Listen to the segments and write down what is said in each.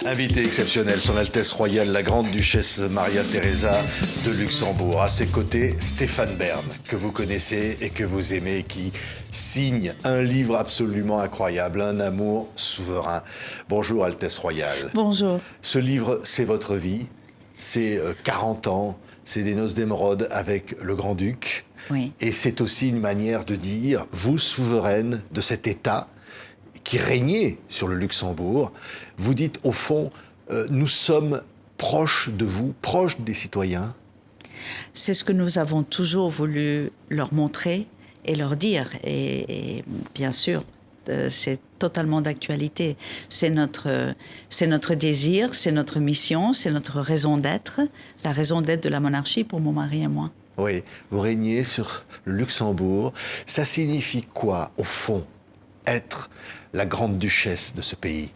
Invité exceptionnel, Son Altesse Royale, la Grande Duchesse Maria Theresa de Luxembourg. À ses côtés, Stéphane Bern, que vous connaissez et que vous aimez, qui signe un livre absolument incroyable, Un amour souverain. Bonjour Altesse Royale. Bonjour. Ce livre, c'est votre vie, c'est 40 ans, c'est des noces d'émeraude avec le Grand-Duc. Oui. Et c'est aussi une manière de dire, vous, souveraine de cet État qui régnait sur le Luxembourg, vous dites au fond, nous sommes proches de vous, proches des citoyens. C'est ce que nous avons toujours voulu leur montrer et leur dire. Et bien sûr, c'est totalement d'actualité. C'est notre désir, c'est notre mission, c'est notre raison d'être, la raison d'être de la monarchie pour mon mari et moi. Oui, vous régnez sur le Luxembourg. Ça signifie quoi, au fond, être la grande duchesse de ce pays?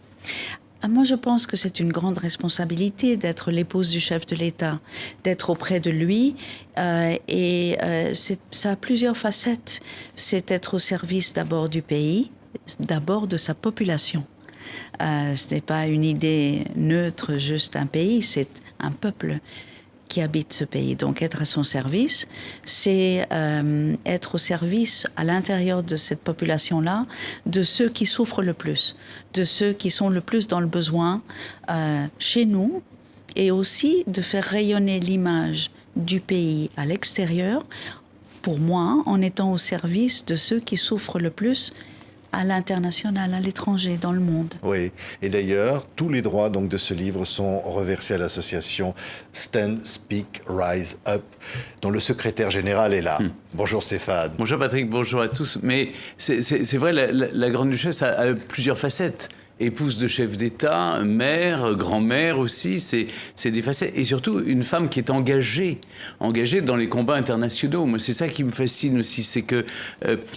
Moi, je pense que c'est une grande responsabilité d'être l'épouse du chef de l'État, d'être auprès de lui. Ça a plusieurs facettes. C'est être au service d'abord du pays, d'abord de sa population. Ce n'est pas une idée neutre, juste un pays, c'est un peuple qui habite ce pays. Donc être à son service, c'est être au service à l'intérieur de cette population-là, de ceux qui souffrent le plus, de ceux qui sont le plus dans le besoin chez nous, et aussi de faire rayonner l'image du pays à l'extérieur, pour moi, en étant au service de ceux qui souffrent le plus à l'international, à l'étranger, dans le monde. Oui, et d'ailleurs, tous les droits donc, de ce livre sont reversés à l'association Stand, Speak, Rise Up, dont le secrétaire général est là. Bonjour Stéphane. Bonjour Patrick, bonjour à tous. Mais c'est vrai, la Grande Duchesse a plusieurs facettes. Épouse de chef d'État, mère, grand-mère aussi, c'est des facettes. Et surtout, une femme qui est engagée dans les combats internationaux. Moi, c'est ça qui me fascine aussi, c'est que...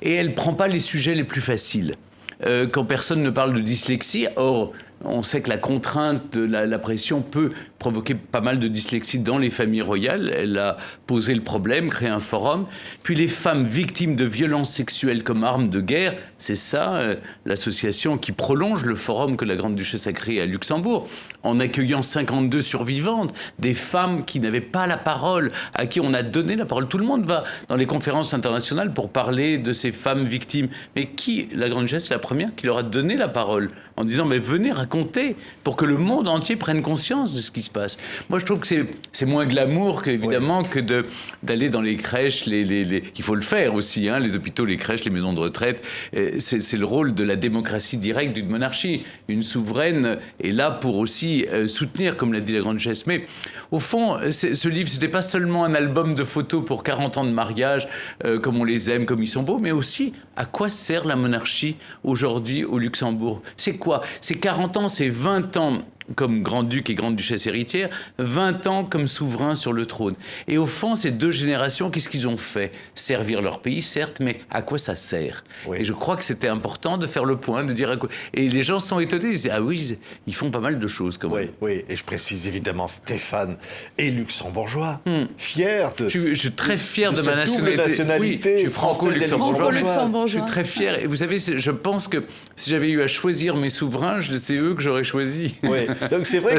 et elle ne prend pas les sujets les plus faciles. Quand personne ne parle de dyslexie, or... On sait que la contrainte, la pression peut provoquer pas mal de dyslexie dans les familles royales. Elle a posé le problème, créé un forum. Puis les femmes victimes de violences sexuelles comme armes de guerre, c'est ça l'association qui prolonge le forum que la Grande Duchesse a créé à Luxembourg, en accueillant 52 survivantes, des femmes qui n'avaient pas la parole, à qui on a donné la parole. Tout le monde va dans les conférences internationales pour parler de ces femmes victimes. Mais qui, la Grande Duchesse, c'est la première qui leur a donné la parole, en disant « mais venez raconter pour que le monde entier prenne conscience de ce qui se passe. » Moi, je trouve que c'est moins glamour évidemment que d'aller dans les crèches. Il faut le faire aussi, hein, les hôpitaux, les crèches, les maisons de retraite. C'est le rôle de la démocratie directe d'une monarchie. Une souveraine est là pour aussi soutenir, comme l'a dit la Grande Duchesse. Mais au fond, ce livre, ce n'était pas seulement un album de photos pour 40 ans de mariage, comme on les aime, comme ils sont beaux, mais aussi à quoi sert la monarchie aujourd'hui au Luxembourg. C'est quoi? C'est 40 ans, c'est 20 ans comme grand-duc et grande-duchesse héritière, 20 ans comme souverain sur le trône. Et au fond, ces deux générations, qu'est-ce qu'ils ont fait? Servir leur pays, certes, mais à quoi ça sert? Oui. Et je crois que c'était important de faire le point, de dire à quoi... Et les gens sont étonnés, ils disent, ah oui, ils font pas mal de choses quand même. Oui, et je précise évidemment, Stéphane est luxembourgeois, fier de... Je suis très fier de ma nationalité. Oui, je suis franco-luxembourgeois. Je suis très fier. Et vous savez, je pense que si j'avais eu à choisir mes souverains, c'est eux que j'aurais choisis. Oui. Donc c'est vrai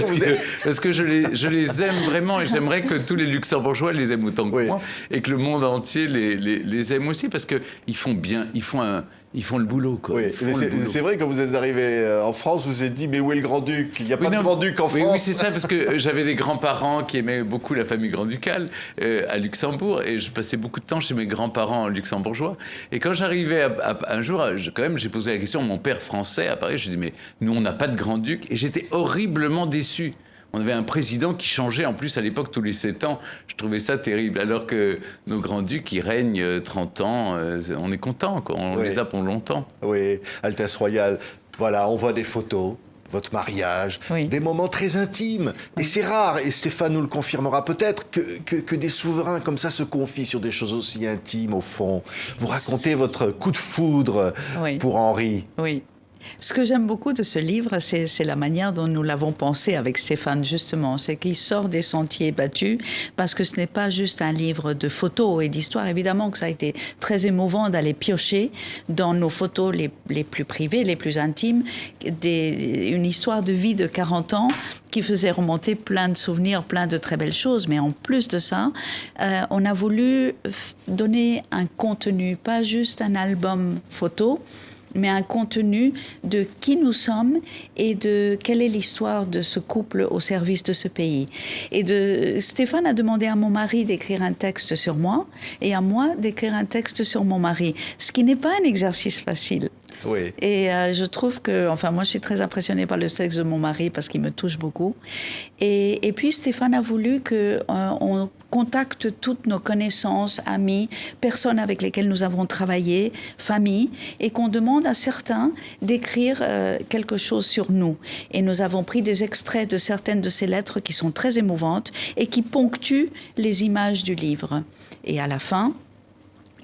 parce que je les aime vraiment et j'aimerais que tous les Luxembourgeois les aiment autant que moi et que le monde entier les aime aussi parce qu'ils font bien, ils font le boulot. Quoi. Oui, c'est vrai, quand vous êtes arrivé en France, vous vous êtes dit, mais où est le Grand-Duc? Il n'y a pas de Grand-Duc en France. Oui, c'est ça, parce que j'avais des grands-parents qui aimaient beaucoup la famille grand-ducale à Luxembourg, et je passais beaucoup de temps chez mes grands-parents luxembourgeois. Et quand j'arrivais un jour, quand même, j'ai posé la question à mon père français à Paris, je lui ai dit, mais nous, on n'a pas de Grand-Duc, et j'étais horriblement déçu. On avait un président qui changeait, en plus, à l'époque, tous les 7 ans. Je trouvais ça terrible. Alors que nos grands-ducs, ils règnent 30 ans, on est content, quoi. On les a pour longtemps. Oui, Altesse Royale, voilà, on voit des photos, votre mariage, des moments très intimes. Et c'est rare, et Stéphane nous le confirmera peut-être, que des souverains comme ça se confient sur des choses aussi intimes, au fond. Vous racontez votre coup de foudre pour Henri. Oui. Ce que j'aime beaucoup de ce livre, c'est la manière dont nous l'avons pensé avec Stéphane, justement. C'est qu'il sort des sentiers battus, parce que ce n'est pas juste un livre de photos et d'histoires. Évidemment que ça a été très émouvant d'aller piocher dans nos photos les plus privées, les plus intimes, une histoire de vie de 40 ans qui faisait remonter plein de souvenirs, plein de très belles choses. Mais en plus de ça, on a voulu donner un contenu, pas juste un album photo, mais un contenu de qui nous sommes et de quelle est l'histoire de ce couple au service de ce pays. Stéphane a demandé à mon mari d'écrire un texte sur moi et à moi d'écrire un texte sur mon mari, ce qui n'est pas un exercice facile. Oui. Et je trouve que, moi je suis très impressionnée par le texte de mon mari parce qu'il me touche beaucoup. Et puis Stéphane a voulu qu'on contacte toutes nos connaissances, amis, personnes avec lesquelles nous avons travaillé, famille, et qu'on demande à certains d'écrire quelque chose sur nous. Et nous avons pris des extraits de certaines de ces lettres qui sont très émouvantes et qui ponctuent les images du livre. Et à la fin,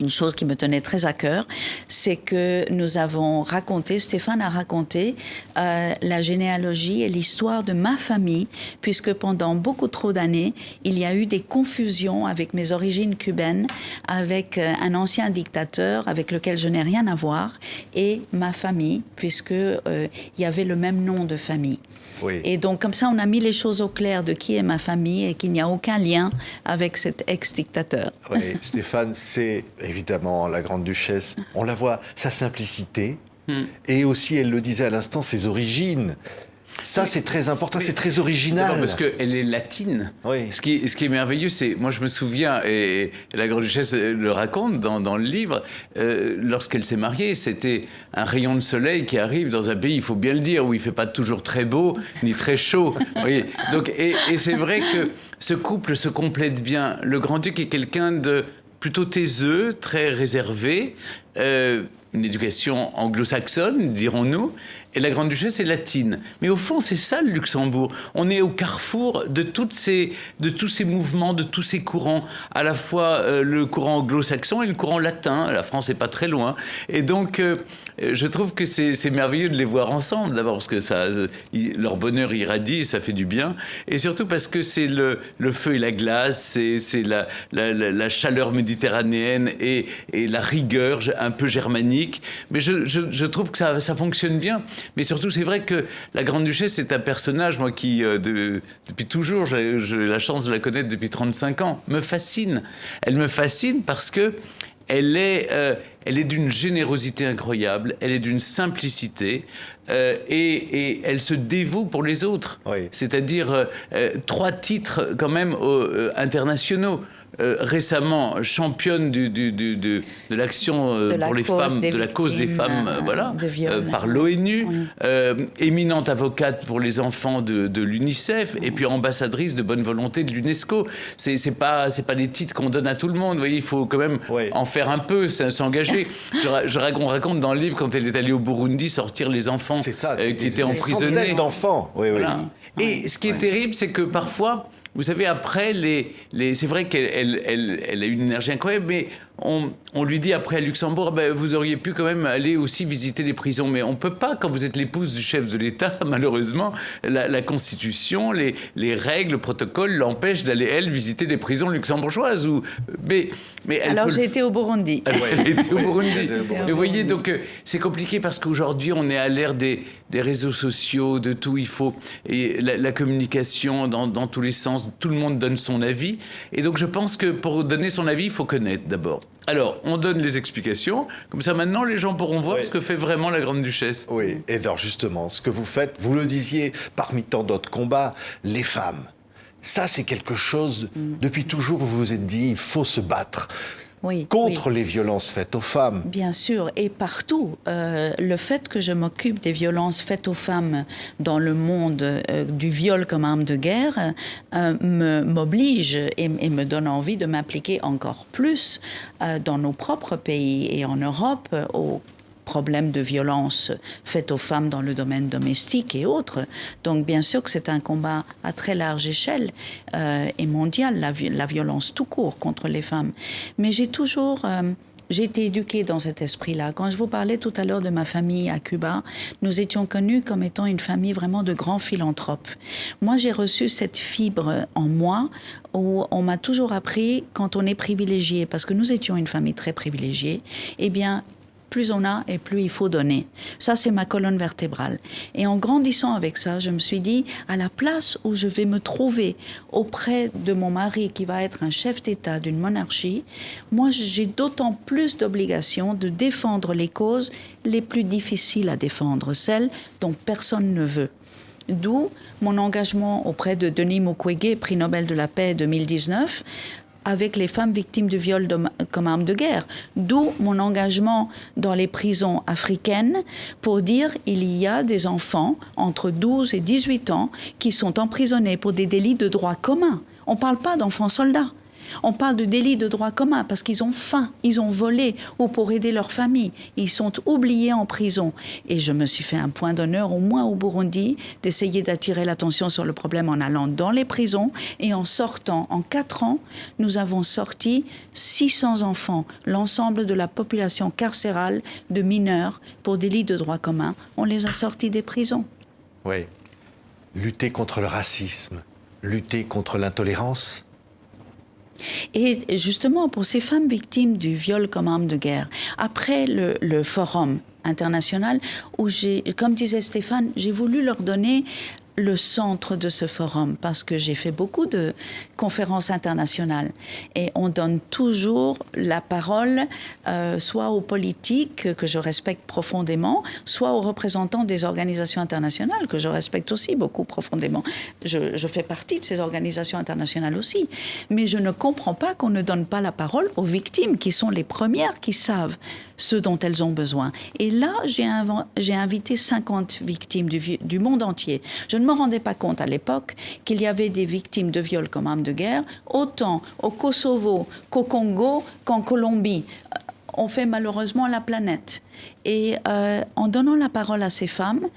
une chose qui me tenait très à cœur, c'est que nous avons raconté, Stéphane a raconté la généalogie et l'histoire de ma famille, puisque pendant beaucoup trop d'années, il y a eu des confusions avec mes origines cubaines, avec un ancien dictateur avec lequel je n'ai rien à voir, et ma famille, puisque il y avait le même nom de famille. Oui. Et donc, comme ça, on a mis les choses au clair de qui est ma famille et qu'il n'y a aucun lien avec cet ex-dictateur. Oui, Stéphane, c'est évidemment la grande-duchesse. On la voit, sa simplicité, et aussi, elle le disait à l'instant, ses origines. Ça, c'est très important, c'est très original. D'abord parce qu'elle est latine. Oui. Ce qui est merveilleux, c'est... Moi, je me souviens, et la grande-duchesse le raconte dans le livre, lorsqu'elle s'est mariée, c'était un rayon de soleil qui arrive dans un pays, il faut bien le dire, où il ne fait pas toujours très beau, ni très chaud. Oui. Donc, et c'est vrai que ce couple se complète bien. Le grand-duc est quelqu'un de plutôt taiseux, très réservé, une éducation anglo-saxonne, dirons-nous, et la grande-duchesse est latine. Mais au fond, c'est ça le Luxembourg. On est au carrefour de tous ces mouvements, de tous ces courants, à la fois le courant anglo-saxon et le courant latin. La France n'est pas très loin. Et donc, je trouve que c'est merveilleux de les voir ensemble, d'abord parce que leur bonheur irradie, ça fait du bien, et surtout parce que c'est le feu et la glace, c'est la chaleur méditerranéenne et la rigueur un peu germanique. Mais je trouve que ça fonctionne bien. Mais surtout, c'est vrai que la Grande-Duchesse est un personnage, moi, qui, depuis toujours, j'ai la chance de la connaître depuis 35 ans, me fascine. Elle me fascine parce que elle est d'une générosité incroyable, elle est d'une simplicité, et elle se dévoue pour les autres. Oui. C'est-à-dire 3 titres quand même internationaux. Récemment championne de l'action pour les femmes, de la cause des femmes, voilà, par l'ONU, éminente avocate pour les enfants de l'UNICEF, et puis ambassadrice de bonne volonté de l'UNESCO. C'est pas des titres qu'on donne à tout le monde. Vous voyez, il faut quand même en faire un peu, s'engager. On raconte dans le livre quand elle est allée au Burundi sortir les enfants qui étaient emprisonnés. Centaines d'enfants. Oui, voilà. Et ce qui est terrible, c'est que parfois, vous savez, après, c'est vrai qu'elle a une énergie incroyable, mais on lui dit après à Luxembourg, vous auriez pu quand même aller aussi visiter les prisons. Mais on ne peut pas, quand vous êtes l'épouse du chef de l'État, malheureusement, la Constitution, les règles, le protocole l'empêchent d'aller, elle, visiter les prisons luxembourgeoises. Mais alors j'ai été au Burundi. Elle a été au Burundi. Et vous voyez, donc c'est compliqué parce qu'aujourd'hui, on est à l'ère des réseaux sociaux, de tout. Il faut et la communication dans tous les sens. Tout le monde donne son avis. Et donc, je pense que pour donner son avis, il faut connaître d'abord. Alors, on donne les explications. Comme ça, maintenant, les gens pourront voir ce que fait vraiment la Grande-Duchesse. Oui, et alors justement, ce que vous faites, vous le disiez, parmi tant d'autres combats, les femmes. Ça, c'est quelque chose, depuis toujours, vous vous êtes dit, il faut se battre. Contre les violences faites aux femmes. Bien sûr, et partout. Le fait que je m'occupe des violences faites aux femmes dans le monde du viol comme arme de guerre m'oblige et me donne envie de m'impliquer encore plus dans nos propres pays et en Europe aux problèmes de violence faites aux femmes dans le domaine domestique et autres. Donc, bien sûr que c'est un combat à très large échelle et mondial, la violence tout court contre les femmes. Mais j'ai toujours j'ai été éduquée dans cet esprit-là. Quand je vous parlais tout à l'heure de ma famille à Cuba, nous étions connus comme étant une famille vraiment de grands philanthropes. Moi, j'ai reçu cette fibre en moi où on m'a toujours appris, quand on est privilégié, parce que nous étions une famille très privilégiée, eh bien, plus on a et plus il faut donner. Ça, c'est ma colonne vertébrale. Et en grandissant avec ça, je me suis dit, à la place où je vais me trouver auprès de mon mari qui va être un chef d'État d'une monarchie, moi, j'ai d'autant plus d'obligations de défendre les causes les plus difficiles à défendre, celles dont personne ne veut. D'où mon engagement auprès de Denis Mukwege, prix Nobel de la paix 2019, avec les femmes victimes de viol comme arme de guerre. D'où mon engagement dans les prisons africaines pour dire qu'il y a des enfants entre 12 et 18 ans qui sont emprisonnés pour des délits de droit commun. On ne parle pas d'enfants soldats. On parle de délits de droit commun parce qu'ils ont faim, ils ont volé ou pour aider leur famille. Ils sont oubliés en prison. Et je me suis fait un point d'honneur, au moins au Burundi, d'essayer d'attirer l'attention sur le problème en allant dans les prisons et en sortant. En 4 ans, nous avons sorti 600 enfants, l'ensemble de la population carcérale de mineurs pour délits de droit commun. On les a sortis des prisons. Oui. Lutter contre le racisme, lutter contre l'intolérance. Et justement, pour ces femmes victimes du viol comme arme de guerre, après le forum international, où comme disait Stéphane, j'ai voulu leur donner le centre de ce forum, parce que j'ai fait beaucoup de conférences internationales et on donne toujours la parole soit aux politiques que je respecte profondément, soit aux représentants des organisations internationales que je respecte aussi beaucoup profondément. Je fais partie de ces organisations internationales aussi, mais je ne comprends pas qu'on ne donne pas la parole aux victimes qui sont les premières qui savent ce dont elles ont besoin. Et là, j'ai invité 50 victimes du monde entier. Je ne me rendais pas compte à l'époque qu'il y avait des victimes de viol comme arme de guerre, autant au Kosovo qu'au Congo qu'en Colombie. On fait malheureusement la planète. Et en donnant la parole à ces femmes,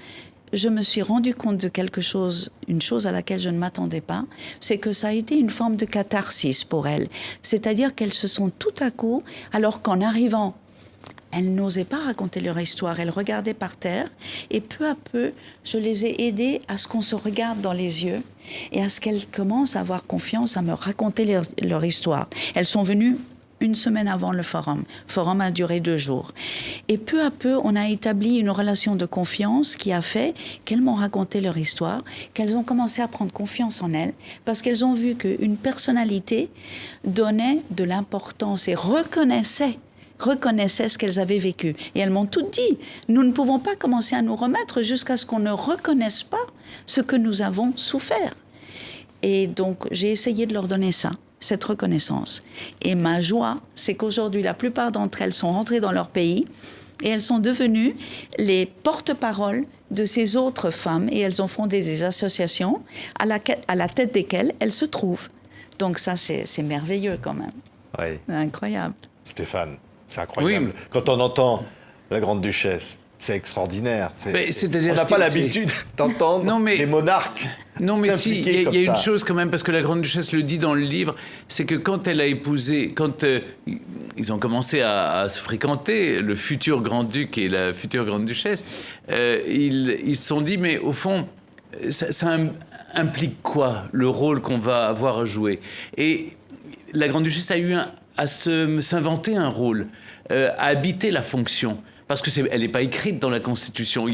je me suis rendu compte de quelque chose, une chose à laquelle je ne m'attendais pas, c'est que ça a été une forme de catharsis pour elles. C'est-à-dire qu'elles se sont tout à coup, alors qu'en arrivant, elles n'osaient pas raconter leur histoire, elles regardaient par terre et peu à peu, je les ai aidées à ce qu'on se regarde dans les yeux et à ce qu'elles commencent à avoir confiance à me raconter leur histoire. Elles sont venues 1 semaine avant le forum. Le forum a duré 2 jours. Et peu à peu, on a établi une relation de confiance qui a fait qu'elles m'ont raconté leur histoire, qu'elles ont commencé à prendre confiance en elles, parce qu'elles ont vu qu'une personnalité donnait de l'importance et reconnaissait ce qu'elles avaient vécu. Et elles m'ont toutes dit, nous ne pouvons pas commencer à nous remettre jusqu'à ce qu'on ne reconnaisse pas ce que nous avons souffert. Et donc, j'ai essayé de leur donner ça, cette reconnaissance. Et ma joie, c'est qu'aujourd'hui, la plupart d'entre elles sont rentrées dans leur pays et elles sont devenues les porte-paroles de ces autres femmes et elles ont fondé des associations à la tête desquelles elles se trouvent. Donc ça, c'est merveilleux quand même. Oui. Incroyable. Stéphane, c'est incroyable. Oui. Quand on entend la grande duchesse, c'est extraordinaire. C'est-à-dire, on n'a pas l'habitude d'entendre des monarques s'impliquer comme il y a ça. une chose quand même, parce que la grande duchesse le dit dans le livre, c'est que quand elle a épousé, quand ils ont commencé à se fréquenter, le futur grand-duc et la future grande duchesse, ils se sont dit, mais au fond, ça implique quoi, le rôle qu'on va avoir à jouer? Et la grande duchesse a eu à s'inventer un rôle, à habiter la fonction. Parce que elle n'est pas écrite dans la Constitution.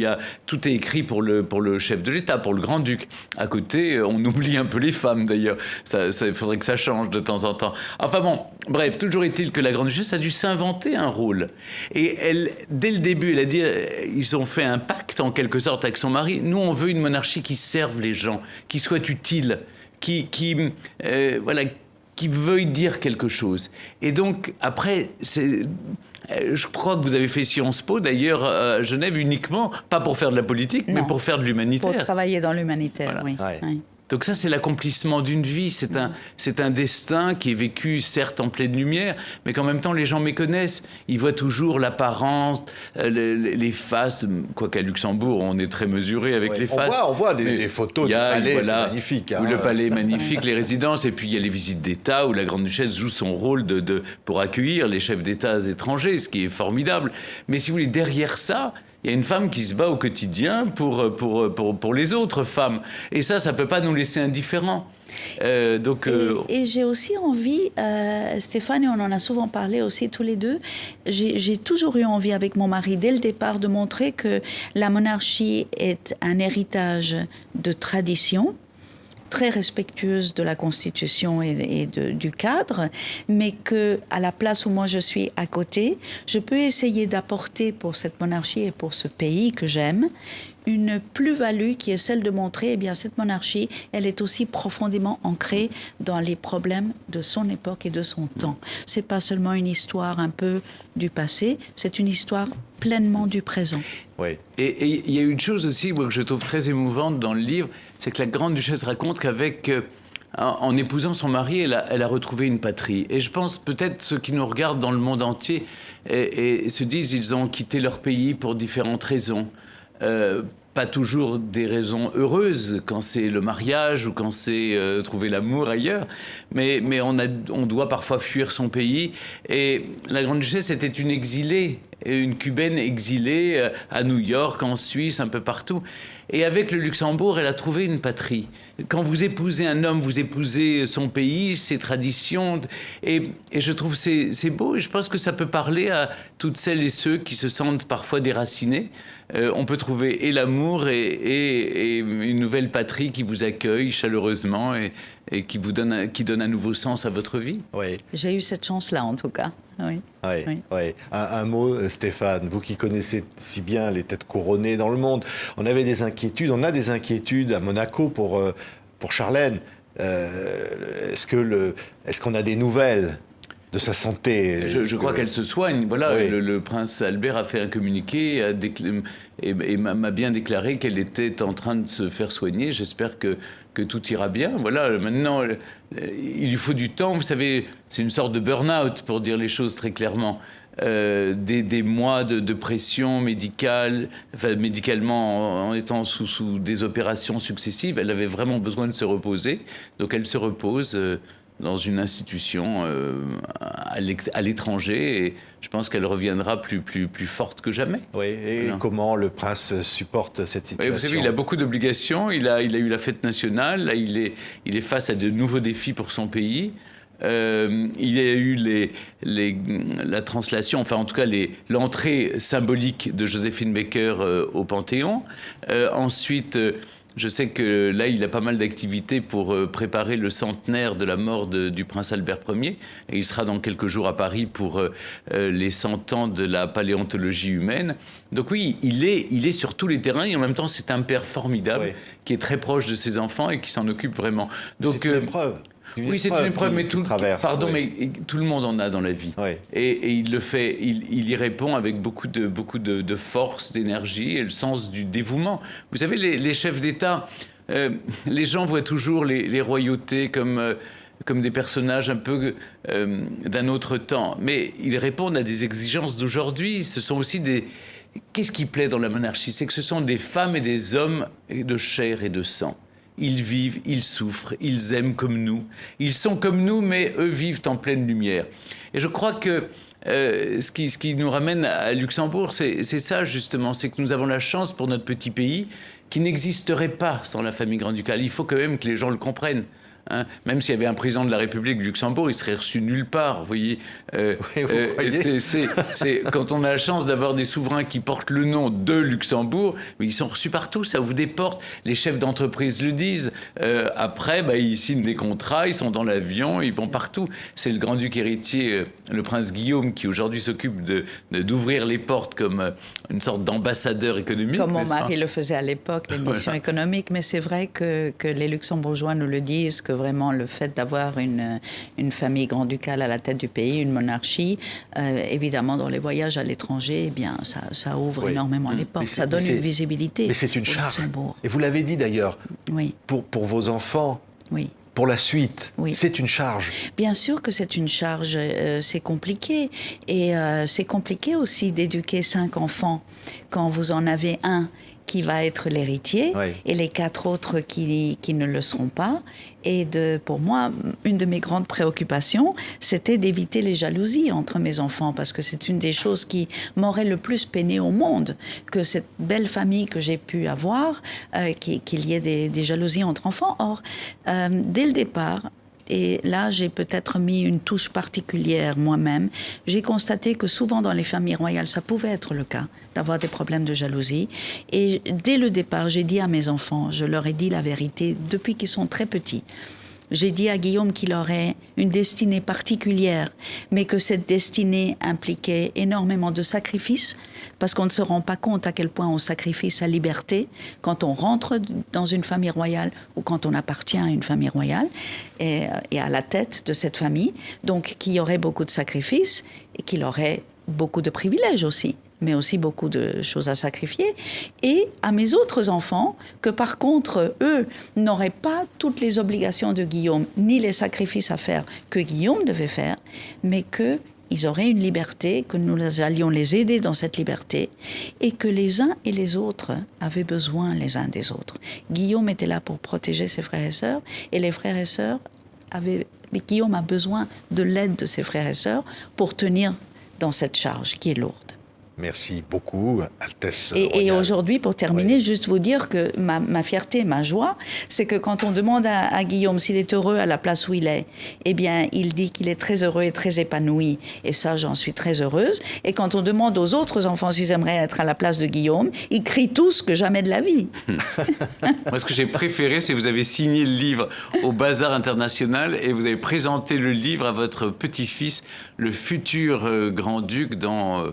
Tout est écrit pour le chef de l'État, pour le grand-duc. À côté, on oublie un peu les femmes, d'ailleurs. Il faudrait que ça change de temps en temps. Enfin bon, bref, toujours est-il que la grande-duchesse a dû s'inventer un rôle. Et elle, dès le début, elle a dit, ils ont fait un pacte, en quelque sorte, avec son mari. Nous, on veut une monarchie qui serve les gens, qui soit utile, qui veuille dire quelque chose. Et donc, après, je crois que vous avez fait Sciences Po, d'ailleurs, à Genève, uniquement, pas pour faire de la politique, mais pour faire de l'humanitaire. Pour travailler dans l'humanitaire, voilà. oui. Ouais. Oui. Donc ça, c'est l'accomplissement d'une vie. C'est un destin qui est vécu, certes, en pleine lumière, mais qu'en même temps, les gens méconnaissent. Ils voient toujours l'apparence, les faces. Quoiqu'à Luxembourg, on est très mesuré avec les faces. On voit les photos du palais, c'est magnifique. Où le palais est magnifique, les résidences, et puis il y a les visites d'État, où la Grande-Duchesse joue son rôle pour accueillir les chefs d'État étrangers, ce qui est formidable. Mais si vous voulez, derrière ça, il y a une femme qui se bat au quotidien pour les autres femmes. Et ça ne peut pas nous laisser indifférents. Et j'ai aussi envie, Stéphane, et on en a souvent parlé aussi tous les deux, j'ai toujours eu envie avec mon mari, dès le départ, de montrer que la monarchie est un héritage de tradition, très respectueuse de la Constitution et du cadre, mais que à la place où moi je suis à côté, je peux essayer d'apporter pour cette monarchie et pour ce pays que j'aime une plus-value qui est celle de montrer, eh bien, cette monarchie, elle est aussi profondément ancrée dans les problèmes de son époque et de son temps. C'est pas seulement une histoire un peu du passé, c'est une histoire pleinement du présent. Oui. Et il y a une chose aussi, moi, que je trouve très émouvante dans le livre, c'est que la Grande-Duchesse raconte qu'avec... en épousant son mari, elle a retrouvé une patrie. Et je pense peut-être ceux qui nous regardent dans le monde entier et se disent ils ont quitté leur pays pour différentes raisons. Pas toujours des raisons heureuses, quand c'est le mariage ou quand c'est trouver l'amour ailleurs, mais on doit parfois fuir son pays. Et la Grande-Duchesse était une exilée, une Cubaine exilée à New York, en Suisse, un peu partout. Et avec le Luxembourg, elle a trouvé une patrie. Quand vous épousez un homme, vous épousez son pays, ses traditions. Et je trouve c'est beau. Et je pense que ça peut parler à toutes celles et ceux qui se sentent parfois déracinés. On peut trouver et l'amour et une nouvelle patrie qui vous accueille chaleureusement et qui donne un nouveau sens à votre vie. Oui. J'ai eu cette chance-là, en tout cas. Oui. Oui, Oui. oui. Un mot, Stéphane, vous qui connaissez si bien les têtes couronnées dans le monde, on a des inquiétudes à Monaco pour Charlène. Est-ce qu'on a des nouvelles de sa santé? Je crois qu'elle se soigne. Voilà, oui. le prince Albert a fait un communiqué et m'a bien déclaré qu'elle était en train de se faire soigner. J'espère que tout ira bien. Voilà, maintenant, il lui faut du temps. Vous savez, c'est une sorte de burn-out, pour dire les choses très clairement. Des mois de pression médicale, enfin, médicalement en étant sous des opérations successives. Elle avait vraiment besoin de se reposer. Donc elle se repose dans une institution à l'étranger, et je pense qu'elle reviendra plus forte que jamais. Oui, et voilà. Comment le prince supporte cette situation? Oui, vous savez, il a beaucoup d'obligations, il a eu la fête nationale, là, il est face à de nouveaux défis pour son pays. Il y a eu la translation, enfin en tout cas l'entrée symbolique de Joséphine Baker au Panthéon. Ensuite... je sais que là, il a pas mal d'activités pour préparer le centenaire de la mort du prince Albert Ier. Et il sera dans quelques jours à Paris pour les 100 ans de la paléontologie humaine. Donc oui, il est sur tous les terrains. Et en même temps, c'est un père formidable, oui, qui est très proche de ses enfants et qui s'en occupe vraiment. Donc, c'est une épreuve. Oui, c'est une épreuve, mais tout le monde en a dans la vie. Oui. Et il le fait, il y répond avec beaucoup de force, d'énergie et le sens du dévouement. Vous savez, les chefs d'État, les gens voient toujours les royautés comme des personnages un peu d'un autre temps. Mais ils répondent à des exigences d'aujourd'hui. Ce sont aussi des... Qu'est-ce qui plaît dans la monarchie? C'est que ce sont des femmes et des hommes de chair et de sang. Ils vivent, ils souffrent, ils aiment comme nous. Ils sont comme nous, mais eux vivent en pleine lumière. Et je crois que ce qui nous ramène à Luxembourg, c'est ça justement, c'est que nous avons la chance pour notre petit pays qui n'existerait pas sans la famille grand-ducale. Il faut quand même que les gens le comprennent. Hein, même s'il y avait un président de la République du Luxembourg, il serait reçu nulle part. Vous voyez, c'est quand on a la chance d'avoir des souverains qui portent le nom de Luxembourg, mais ils sont reçus partout, ça vous déporte. Les chefs d'entreprise le disent. Après, ils signent des contrats, ils sont dans l'avion, ils vont partout. C'est le grand-duc héritier, le prince Guillaume, qui aujourd'hui s'occupe d'ouvrir les portes comme une sorte d'ambassadeur économique. Comme mon mari le faisait à l'époque, les missions économiques. Mais c'est vrai que les Luxembourgeois nous le disent, que vraiment le fait d'avoir une famille grand-ducale à la tête du pays, une monarchie, évidemment dans les voyages à l'étranger, eh bien ça ouvre énormément les portes, ça donne une visibilité. Mais c'est une au charge. Luxembourg. Et vous l'avez dit d'ailleurs, Oui, pour vos enfants, oui. pour la suite, Oui. c'est une charge. Bien sûr que c'est une charge, c'est compliqué. Et c'est compliqué aussi d'éduquer 5 enfants quand vous en avez un qui va être l'héritier Oui. et les 4 autres qui ne le seront pas. Et pour moi, une de mes grandes préoccupations, c'était d'éviter les jalousies entre mes enfants, parce que c'est une des choses qui m'aurait le plus peiné au monde, que cette belle famille que j'ai pu avoir, qu'il y ait des jalousies entre enfants. Or, dès le départ, et là, j'ai peut-être mis une touche particulière moi-même. J'ai constaté que souvent dans les familles royales, ça pouvait être le cas, d'avoir des problèmes de jalousie. Et dès le départ, j'ai dit à mes enfants, je leur ai dit la vérité depuis qu'ils sont très petits. J'ai dit à Guillaume qu'il aurait une destinée particulière, mais que cette destinée impliquait énormément de sacrifices, parce qu'on ne se rend pas compte à quel point on sacrifie sa liberté quand on rentre dans une famille royale ou quand on appartient à une famille royale et à la tête de cette famille. Donc, qu'il y aurait beaucoup de sacrifices et qu'il aurait beaucoup de privilèges aussi, mais aussi beaucoup de choses à sacrifier, et à mes autres enfants, que par contre, eux, n'auraient pas toutes les obligations de Guillaume, ni les sacrifices à faire que Guillaume devait faire, mais qu'ils auraient une liberté, que nous allions les aider dans cette liberté, et que les uns et les autres avaient besoin les uns des autres. Guillaume était là pour protéger ses frères et sœurs, et les frères et sœurs avaient... Mais Guillaume a besoin de l'aide de ses frères et sœurs pour tenir dans cette charge qui est lourde. Merci beaucoup, Altesse Et royale. aujourd'hui, pour terminer, Oui. juste vous dire que ma fierté, ma joie, c'est que quand on demande à Guillaume s'il est heureux à la place où il est, eh bien, il dit qu'il est très heureux et très épanoui. Et ça, j'en suis très heureuse. Et quand on demande aux autres enfants s'ils aimeraient être à la place de Guillaume, ils crient tous que jamais de la vie. Moi, ce que j'ai préféré, c'est que vous avez signé le livre au Bazar International et vous avez présenté le livre à votre petit-fils, le futur grand-duc, dans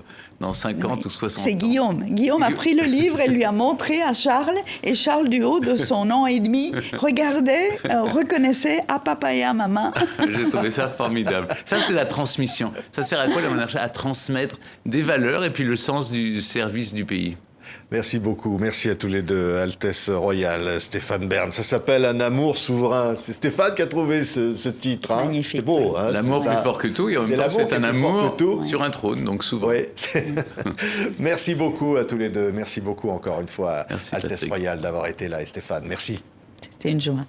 50 ou 60 ans. C'est Guillaume. Guillaume a pris le livre et lui a montré à Charles. Et Charles, du haut de son an et demi, regardait, reconnaissait à papa et à maman. J'ai trouvé ça formidable. Ça, c'est la transmission. Ça sert à quoi, la monarchie? À transmettre des valeurs et puis le sens du service du pays. Merci beaucoup. Merci à tous les deux, Altesse royale, Stéphane Bern. Ça s'appelle Un amour souverain. C'est Stéphane qui a trouvé ce titre. Hein. Magnifique. C'est beau. Hein, L'amour c'est plus ça. fort que tout, et en C'est même temps, l'amour c'est qui un est plus fort amour que tout. sur un trône, donc souvent. Oui. Merci beaucoup à tous les deux. Merci beaucoup encore une fois, Merci, Altesse Patrick. royale, d'avoir été là. Et Stéphane, merci. C'était une joie.